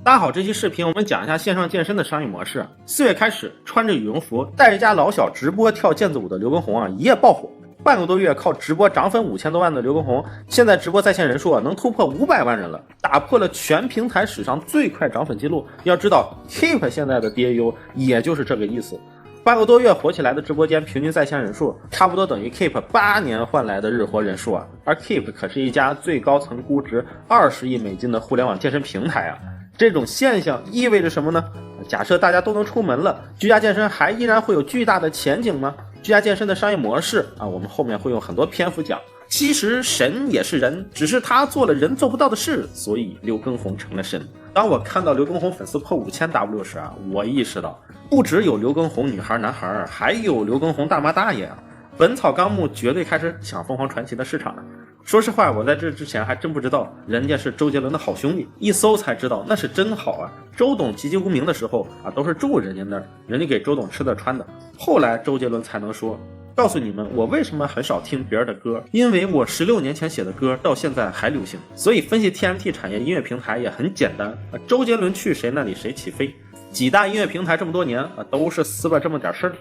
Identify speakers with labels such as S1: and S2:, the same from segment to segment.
S1: 大家好，这期视频我们讲一下线上健身的商业模式。4月开始，穿着羽绒服带着一家老小直播跳毽子舞的刘畊宏一夜爆火。半个多月靠直播涨粉5000多万的刘畊宏，现在直播在线人数能突破500万人了，打破了全平台史上最快涨粉记录。要知道 Keep 现在的 DAU 也就是这个意思。半个多月火起来的直播间平均在线人数差不多等于 Keep 8年换来的日活人数而 Keep 可是一家最高层估值20亿美金的互联网健身平台这种现象意味着什么呢？假设大家都能出门了，居家健身还依然会有巨大的前景吗？居家健身的商业模式我们后面会用很多篇幅讲。其实神也是人，只是他做了人做不到的事，所以刘畊宏成了神。当我看到刘畊宏粉丝破5000W 时我意识到不只有刘畊宏女孩男孩，还有刘畊宏大妈大爷本草纲目绝对开始抢凤凰传奇的市场了。说实话，我在这之前还真不知道人家是周杰伦的好兄弟，一搜才知道那是真好周董籍籍无名的时候都是住人家那儿，人家给周董吃的穿的。后来周杰伦才能说，告诉你们我为什么很少听别人的歌，因为我16年前写的歌到现在还流行。所以分析 TMT 产业音乐平台也很简单周杰伦去谁那里谁起飞。几大音乐平台这么多年都是撕了这么点事儿。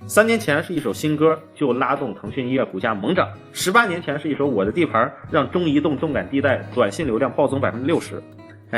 S1: 3年前是一首新歌就拉动腾讯音乐股价猛涨，18年前是一首我的地盘让中移动动感地带短信流量暴增60%。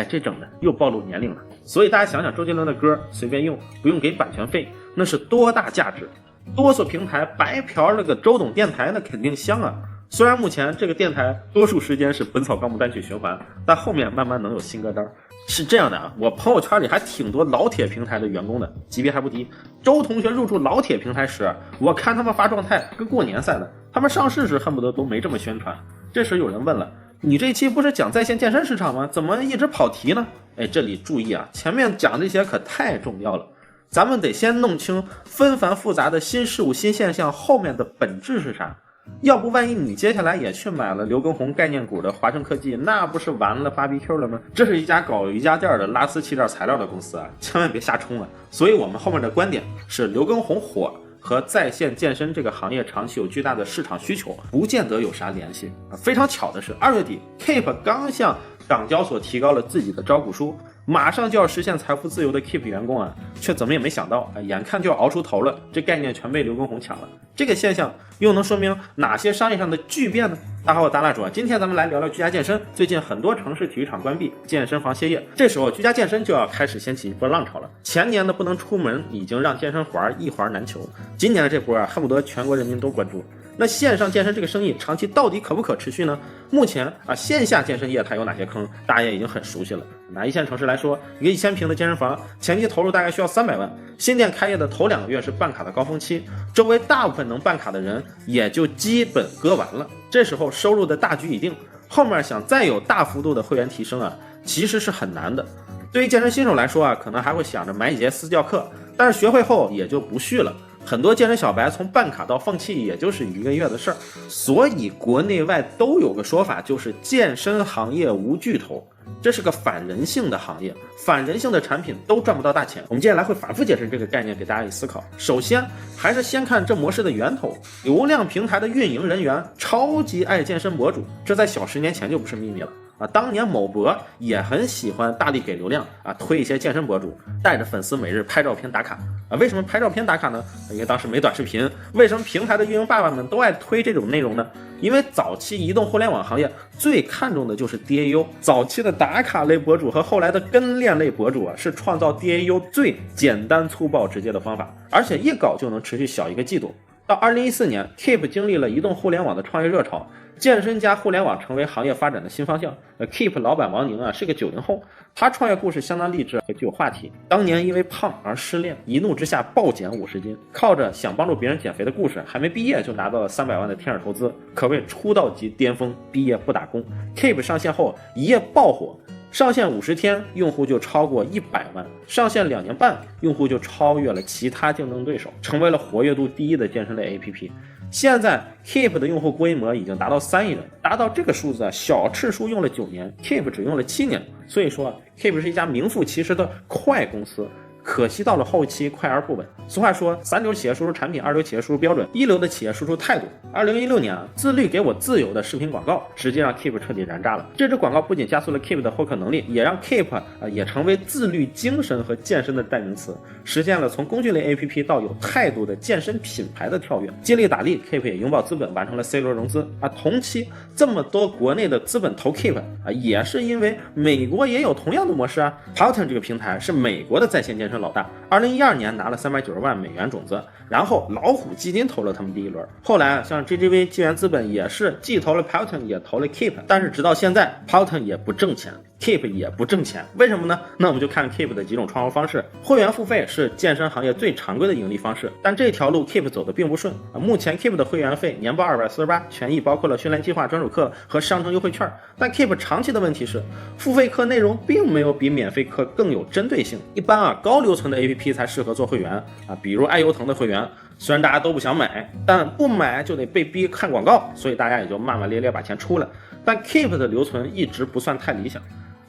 S1: 这整的又暴露年龄了。所以大家想想，周杰伦的歌随便用，不用给版权费，那是多大价值。哆嗦平台白嫖了个周董电台，那肯定香虽然目前这个电台多数时间是本草纲目单曲循环，但后面慢慢能有新歌单。是这样的我朋友圈里还挺多老铁平台的员工的，级别还不低。周同学入驻老铁平台时我看他们发状态跟过年似的，他们上市时恨不得都没这么宣传。这时有人问了，你这一期不是讲在线健身市场吗？怎么一直跑题呢？这里注意前面讲这些可太重要了。咱们得先弄清纷繁复杂的新事物新现象后面的本质是啥，要不万一你接下来也去买了刘畊宏概念股的华盛科技，那不是完了 BBQ 了吗？这是一家搞瑜伽垫的拉丝气垫材料的公司千万别瞎冲了。所以我们后面的观点是刘畊宏火和在线健身这个行业长期有巨大的市场需求不见得有啥联系。非常巧的是2月底 Keep 刚向港交所提高了自己的招股书，马上就要实现财富自由的 Keep 员工却怎么也没想到眼看就要熬出头了，这概念全被刘畊宏抢了。这个现象又能说明哪些商业上的巨变呢？大家好，我大蜡主今天咱们来聊聊居家健身。最近很多城市体育场关闭，健身房歇业，这时候居家健身就要开始掀起一波浪潮了。前年的不能出门已经让健身环一环难求，今年的这波恨不得全国人民都关注。那线上健身这个生意长期到底可不可持续呢？目前线下健身业它有哪些坑，大家也已经很熟悉了。拿一线城市来说，一个1000平的健身房前期投入大概需要300万，新店开业的头2个月是办卡的高峰期，周围大部分能办卡的人也就基本割完了，这时候收入的大局已定，后面想再有大幅度的会员提升其实是很难的。对于健身新手来说可能还会想着买几节私教课，但是学会后也就不续了。很多健身小白从办卡到放弃也就是1个月的事儿。所以国内外都有个说法，就是健身行业无巨头，这是个反人性的行业，反人性的产品都赚不到大钱。我们接下来会反复解释这个概念给大家一思考。首先还是先看这模式的源头，流量平台的运营人员超级爱健身博主，这在小10年前就不是秘密了当年某博也很喜欢大力给流量推一些健身博主，带着粉丝每日拍照片打卡为什么拍照片打卡呢？因为当时没短视频。为什么平台的运营爸爸们都爱推这种内容呢？因为早期移动互联网行业最看重的就是 DAU， 早期的打卡类博主和后来的跟练类博主是创造 DAU 最简单粗暴直接的方法，而且一搞就能持续小1个季度。到2014年 Keep 经历了移动互联网的创业热潮，健身加互联网成为行业发展的新方向。Keep 老板王宁是个90后，他创业故事相当励志和具有话题。当年因为胖而失恋，一怒之下暴减50斤，靠着想帮助别人减肥的故事，还没毕业就拿到了300万的天使投资，可谓出道即巅峰，毕业不打工。Keep 上线后一夜爆火，上线50天用户就超过100万，上线2年半用户就超越了其他竞争对手，成为了活跃度第1的健身类 APP。现在 Keep 的用户规模已经达到3亿人，达到这个数字小赤叔用了9年， Keep 只用了7年。所以说Keep 是一家名副其实的快公司，可惜到了后期快而不稳。俗话说，三流企业输出产品，二流企业输出标准，一流的企业输出态度。2016年自律给我自由的视频广告直接让 Keep 彻底燃炸了。这支广告不仅加速了 Keep 的获客能力，也让 Keep 也成为自律精神和健身的代名词，实现了从工具类 APP 到有态度的健身品牌的跳跃。接力打力 ，Keep 也拥抱资本，完成了 C 轮融资。同期这么多国内的资本投 Keep 也是因为美国也有同样的模式啊。Peloton 这个平台是美国的在线健身老大，2012年拿了390万美元种子，然后老虎基金投了他们第一轮。后来像 GGV 纪元资本也是既投了 Peloton 也投了 Keep， 但是直到现在 Peloton 也不挣钱。Keep 也不挣钱，为什么呢？那我们就看 Keep 的几种创收方式。会员付费是健身行业最常规的盈利方式，但这条路 Keep 走得并不顺。目前 Keep 的会员费年报248，权益包括了训练计划、专属课和商城优惠券。但 Keep 长期的问题是，付费课内容并没有比免费课更有针对性。一般高留存的 APP 才适合做会员比如爱优腾的会员。虽然大家都不想买，但不买就得被逼看广告，所以大家也就骂骂咧咧把钱出了。但 Keep 的留存一直不算太理想。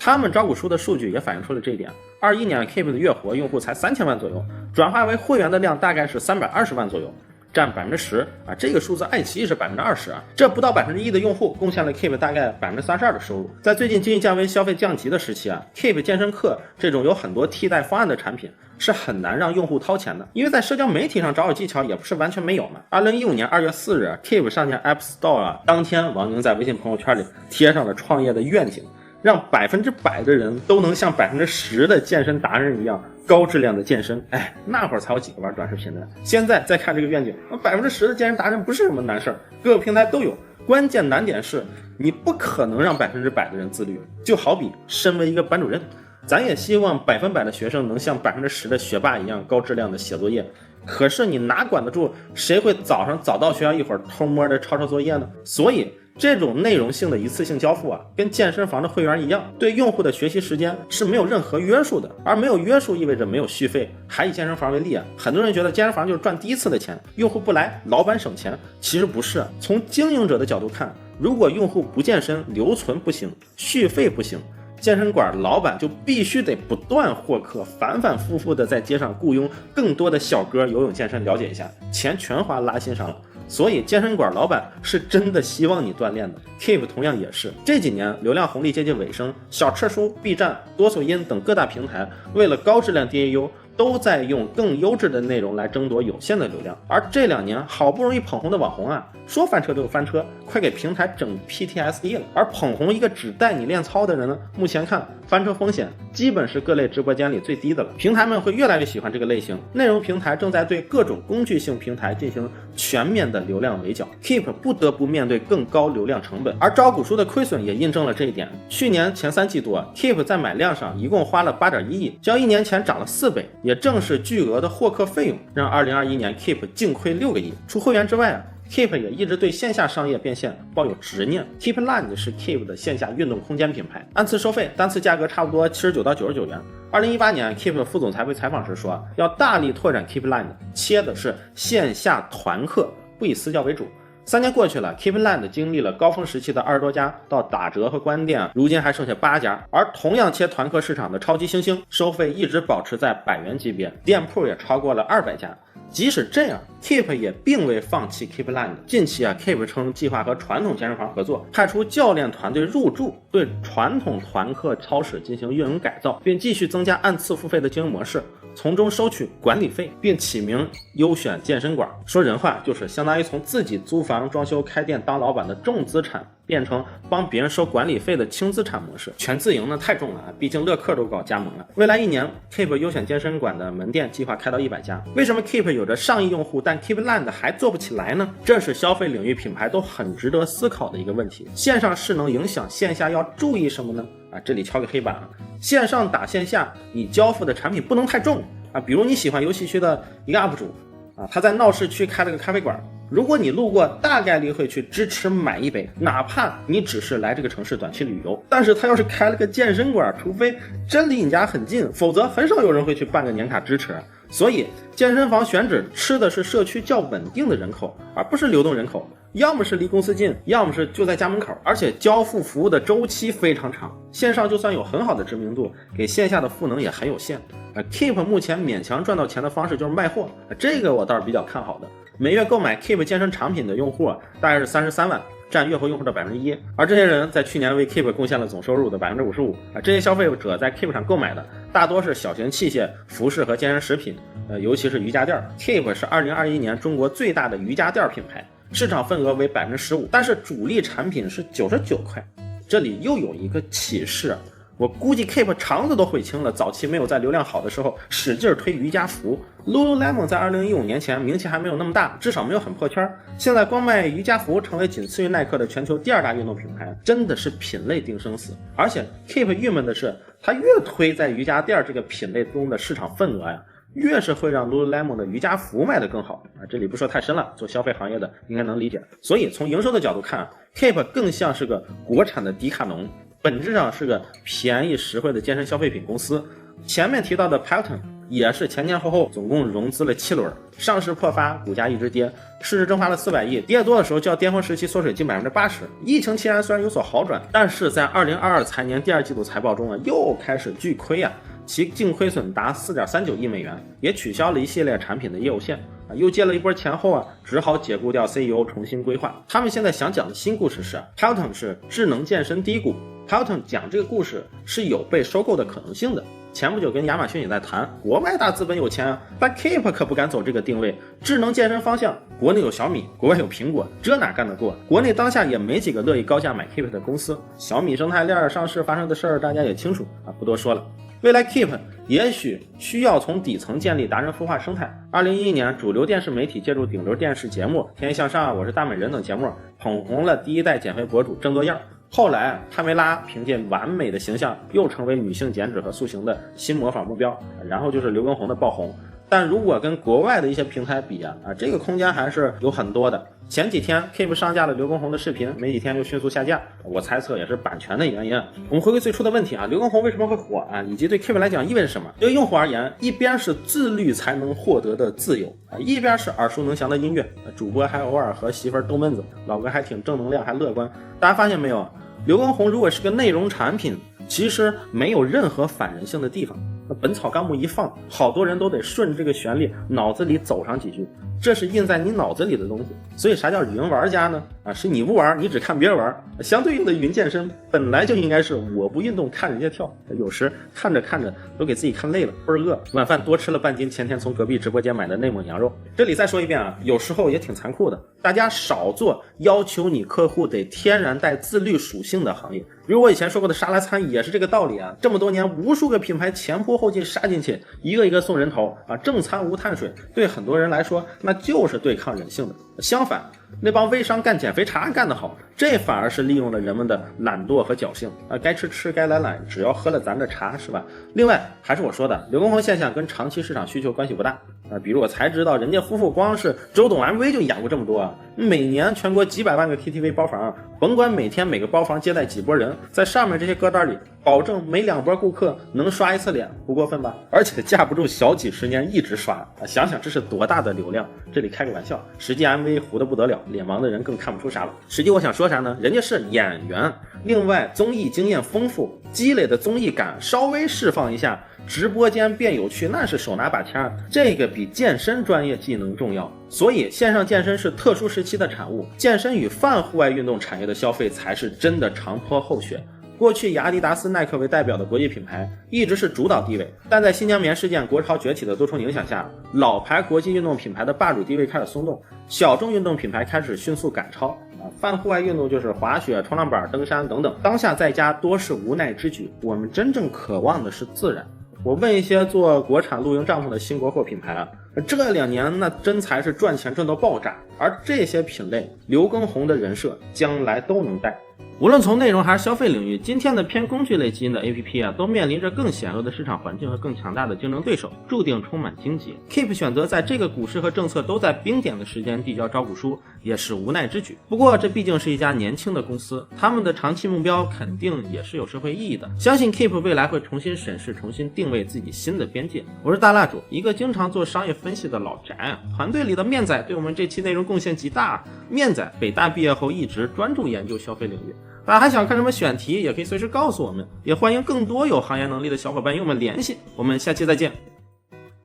S1: 他们招股书的数据也反映出了这一点。21年 Keep 的月活用户才3000万左右，转化为会员的量大概是320万左右，占10%这个数字爱奇艺是20%这不到1%的用户贡献了 Keep 大概32%的收入。在最近经济降温、消费降级的时期Keep 健身课这种有很多替代方案的产品是很难让用户掏钱的，因为在社交媒体上找有技巧也不是完全没有嘛。2015年2月4日 Keep 上线 App Store当天王宁在微信朋友圈里贴上了创业的愿景，让100%的人都能像10%的健身达人一样高质量的健身。那会儿才有几个玩短视频的，现在再看这个愿景，10%的健身达人不是什么难事儿，各个平台都有。关键难点是你不可能让100%的人自律，就好比身为一个班主任，咱也希望100%的学生能像10%的学霸一样高质量的写作业，可是你哪管得住谁会早上早到学校一会儿偷摸的抄作业呢？所以这种内容性的一次性交付跟健身房的会员一样，对用户的学习时间是没有任何约束的，而没有约束意味着没有续费。还以健身房为例很多人觉得健身房就是赚第一次的钱，用户不来老板省钱，其实不是。从经营者的角度看，如果用户不健身，留存不行，续费不行，健身馆老板就必须得不断获客，反反复复的在街上雇佣更多的小哥游泳健身了解一下，钱全花拉新上了。所以健身馆老板是真的希望你锻炼的。 Keep 同样也是，这几年流量红利接近尾声，小赤书、B 站、多索音等各大平台为了高质量 DAU都在用更优质的内容来争夺有限的流量。而这2年好不容易捧红的网红说翻车就翻车，快给平台整 PTSD 了。而捧红一个只带你练操的人呢，目前看翻车风险基本是各类直播间里最低的了。平台们会越来越喜欢这个类型，内容平台正在对各种工具性平台进行全面的流量围剿， Keep 不得不面对更高流量成本。而招股书的亏损也印证了这一点。去年前3季度Keep 在买量上一共花了8.1亿，较1年前涨了4倍。也正是巨额的获客费用让2021年 Keep 净亏6个亿。除会员之外Keep 也一直对线下商业变现抱有执念。 Keepland 是 Keep 的线下运动空间品牌，按次收费，单次价格差不多79到99元。2018年 Keep 副总裁被采访时说要大力拓展 Keepland， 切的是线下团课，不以私教为主。3年过去了 Keepland 经历了高峰时期的20多家到打折和关店，如今还剩下8家。而同样切团课市场的超级星星收费一直保持在100元级别，店铺也超过了200家。即使这样 Keep 也并未放弃 Keepland。 近期Keep 称计划和传统健身房合作，派出教练团队入驻，对传统团课超市进行运营改造，并继续增加按次付费的经营模式，从中收取管理费，并起名优选健身馆。说人话就是相当于从自己租房装修开店当老板的重资产变成帮别人收管理费的轻资产模式。全自营呢太重了毕竟乐客都搞加盟了。未来1年 Keep 优选健身馆的门店计划开到100家。为什么 Keep 有着上亿用户但 Keepland 还做不起来呢？这是消费领域品牌都很值得思考的一个问题。线上势能影响线下要注意什么呢？这里敲个黑板线上打线下，你交付的产品不能太重比如你喜欢游戏区的一个 UP 主他在闹市区开了个咖啡馆，如果你路过，大概率会去支持买一杯，哪怕你只是来这个城市短期旅游。但是他要是开了个健身馆，除非真离你家很近，否则很少有人会去办个年卡支持。所以健身房选址吃的是社区较稳定的人口，而不是流动人口，要么是离公司近，要么是就在家门口，而且交付服务的周期非常长，线上就算有很好的知名度，给线下的赋能也很有限。Keep 目前勉强赚到钱的方式就是卖货，这个我倒是比较看好的。每月购买 Keep 健身产品的用户大概是33万，占月活用户的 1%， 而这些人在去年为 Keep 贡献了总收入的 55%。这些消费者在 Keep 上购买的大多是小型器械、服饰和健身食品，尤其是瑜伽垫。Keep 是2021年中国最大的瑜伽垫品牌，市场份额为 15%， 但是主力产品是99块。这里又有一个启示，我估计 Keep 肠子都悔青了，早期没有在流量好的时候使劲推瑜伽服。Lululemon 在2015年前名气还没有那么大，至少没有很破圈，现在光卖瑜伽服成为仅次于耐克的全球第2大运动品牌，真的是品类定生死。而且 Keep 郁闷的是，它越推在瑜伽垫这个品类中的市场份额呀，越是会让 Lululemon 的瑜伽服卖得更好。这里不说太深了，做消费行业的应该能理解。所以从营收的角度看，Keep 更像是个国产的迪卡侬，本质上是个便宜实惠的健身消费品公司。前面提到的 Peloton 也是前后总共融资了7轮，上市破发，股价一直跌，市值蒸发了400亿，跌多的时候较巅峰时期缩水近 80%。 疫情期间虽然有所好转，但是在2022财年第2季度财报中又开始巨亏其净亏损达 4.39 亿美元，也取消了一系列产品的业务线，又接了一波钱后只好解雇掉 CEO 重新规划。他们现在想讲的新故事是 Peloton 是智能健身低谷。 Peloton 讲这个故事是有被收购的可能性的，前不久跟亚马逊也在谈，国外大资本有钱但 Keep 可不敢走这个定位，智能健身方向国内有小米，国外有苹果，这哪干得过？国内当下也没几个乐意高价买 Keep 的公司，小米生态链上市发生的事儿大家也清楚不多说了。未来 Keep 也许需要从底层建立达人孵化生态。2011年主流电视媒体借助顶流电视节目《天天向上》《我是大美人》等节目捧红了第一代减肥博主郑多燕。后来帕梅拉凭借完美的形象又成为女性减脂和塑形的新模仿目标，然后就是刘畊宏的爆红。但如果跟国外的一些平台比这个空间还是有很多的。前几天 Keep 上架了刘畊宏的视频，没几天就迅速下架，我猜测也是版权的原因。我们回归最初的问题刘畊宏为什么会火以及对 Keep 来讲意味着什么？对用户而言，一边是自律才能获得的自由一边是耳熟能详的音乐，主播还偶尔和媳妇儿逗闷子，老哥还挺正能量还乐观。大家发现没有，刘畊宏如果是个内容产品，其实没有任何反人性的地方。本草纲目一放，好多人都得顺这个旋律脑子里走上几句，这是印在你脑子里的东西。所以啥叫云玩家呢？是你不玩，你只看别人玩。相对应的云健身本来就应该是我不运动看人家跳，有时看着看着都给自己看累了，倍儿饿，晚饭多吃了半斤前天从隔壁直播间买的内蒙羊肉。这里再说一遍有时候也挺残酷的，大家少做要求你客户得天然带自律属性的行业。比如我以前说过的沙拉餐也是这个道理这么多年无数个品牌前仆后继杀进去，一个一个送人头正餐无碳水，对很多人来说那就是对抗人性的。相反，那帮微商干减肥茶干得好，这反而是利用了人们的懒惰和侥幸该吃吃该懒懒，只要喝了咱的茶是吧？另外还是我说的，刘畊宏现象跟长期市场需求关系不大比如我才知道人家夫妇光是周董 MV 就演过这么多每年全国几百万个 KTV 包房，甭管每天每个包房接待几波人，在上面这些歌单里保证每2波顾客能刷1次脸，不过分吧？而且架不住小几十年一直刷想想这是多大的流量。这里开个玩笑，实际 MV 糊得不得了，脸盲的人更看不出啥了。实际我想说啥呢？人家是演员，另外综艺经验丰富，积累的综艺感稍微释放一下，直播间变有趣，那是手拿把掐，这个比健身专业技能重要。所以线上健身是特殊时期的产物，健身与泛户外运动产业的消费才是真的长坡厚雪。过去以阿迪达斯、耐克为代表的国际品牌一直是主导地位，但在新疆棉事件、国潮崛起的多重影响下，老牌国际运动品牌的霸主地位开始松动，小众运动品牌开始迅速赶超泛户外运动就是滑雪、冲浪板、登山等等，当下在家多是无奈之举，我们真正渴望的是自然。我问一些做国产露营帐篷的新国货品牌这2年那真才是赚钱赚到爆炸，而这些品类刘畊宏的人设将来都能带。无论从内容还是消费领域，今天的偏工具类基因的 APP 都面临着更险恶的市场环境和更强大的竞争对手，注定充满荆棘。Keep 选择在这个股市和政策都在冰点的时间递交招股书，也是无奈之举。不过这毕竟是一家年轻的公司，他们的长期目标肯定也是有社会意义的。相信 Keep 未来会重新审视、重新定位自己新的边界。我是大蜡烛，一个经常做商业分析的老宅，团队里的面仔对我们这期内容贡献极大。面仔北大毕业后一直专注研究消费领域，大家还想看什么选题，也可以随时告诉我们，也欢迎更多有行业能力的小伙伴与我们联系。我们下期再见。